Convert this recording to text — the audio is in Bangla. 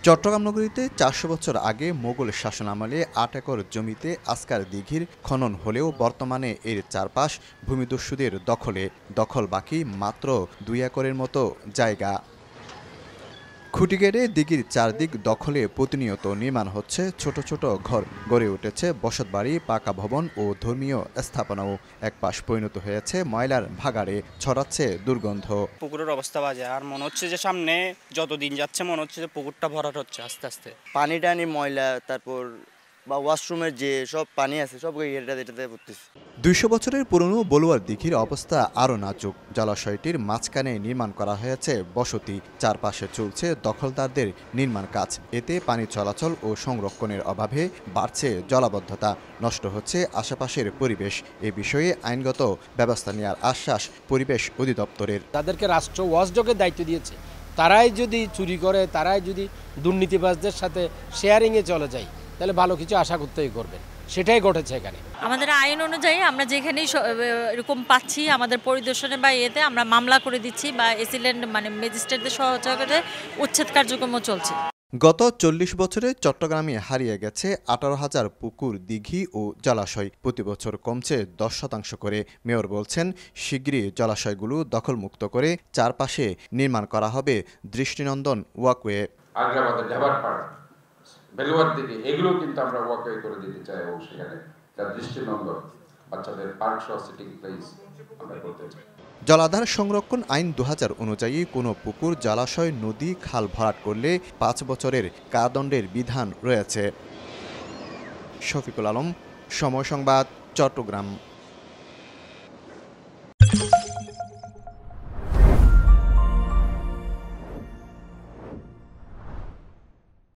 চট্টগ্রাম নগরীতে ৪০০ বছর আগে মোগল শাসনামলে ৮ একর জমিতে আসকার দিঘির খনন হলেও বর্তমানে এর চারপাশ ভূমিদস্যুদের দখল বাকি মাত্র ২ একরের মতো জায়গা। খুঁটি গেড়ে দিঘির চারদিক দখলে প্রতিনিয়ত নির্মাণ হচ্ছে ছোট ছোট ঘর, গড়ে উঠেছে বসতবাড়ি, পাকা ভবন ও ধর্মীয় স্থাপনাও। একপাশ পরিণত হয়েছে ময়লার ভাগাড়ে, ছড়াচ্ছে দুর্গন্ধ। পুকুরের অবস্থা বাজে, আর মনে হচ্ছে যে সামনে যত দিন যাচ্ছে মনে হচ্ছে যে পুকুরটা ভরাট হচ্ছে আস্তে আস্তে। পানি টানি ময়লা, তারপর বা ওয়াশরুমের যে সব পানি আছে সব এটাতে পড়তেছে। ২০০ বছরের পুরনো বলুয়ার দিঘির অবস্থা আরও নাজুক। জলাশয়টির মাঝখানে নির্মাণ করা হয়েছে বসতি, চারপাশে চলছে দখলদারদের নির্মাণ কাজ। এতে পানি চলাচল ও সংরক্ষণের অভাবে বাড়ছে জলাবদ্ধতা, নষ্ট হচ্ছে আশেপাশের পরিবেশ। এ বিষয়ে আইনগত ব্যবস্থা নেওয়ার আশ্বাস পরিবেশ অধিদপ্তরের। তাদেরকে রাষ্ট্র ওয়াচডগের দায়িত্ব দিয়েছে, তারাই যদি চুরি করে, তারাই যদি দুর্নীতিবাজদের সাথে শেয়ারিংয়ে চলে যায়, তাহলে ভালো কিছু আশা করতেই করবেন। সেটাই ঘটেছে এখানে। আমাদের আইন অনুযায়ী আমরা যেখানেই এরকম পাচ্ছি আমাদের পরিদর্শনে বা এতে আমরা মামলা করে দিচ্ছি বা এসিল্যান্ড ম্যাজিস্ট্রেটদের সহযোগিতায় উচ্ছেদ কার্যক্রম চলছে। গত ৪০ বছরে চট্টগ্রামে হারিয়ে গেছে ১৮,০০০ পুকুর, দিঘি ও জলাশয়। প্রতি বছর কমছে ১০% করে। মেয়র বলছেন, শিগগিরই জলাশয়গুলো দখলমুক্ত করে চারপাশে নির্মাণ করা হবে দৃষ্টিনন্দন ওয়াকওয়ে। আগ্রাবাদের ঢাবারপাড়, বেলুয়ার দিকে এগুলো কিন্তু আমরা ওয়াকওয়ে করে দিতে চাই এবং সেখানে যার দৃষ্টিনন্দন বাচ্চাদের পার্ক সহ সিটিং প্লেস আমরা করতে চাই। জলাধার সংরক্ষণ আইন ২০০০ অনুযায়ী কোনো পুকুর, জলাশয়, নদী, খাল ভরাট করলে ৫ বছরের কারাদণ্ডের বিধান রয়েছে। শফিকুল আলম, সময় সংবাদ, চট্টগ্রাম।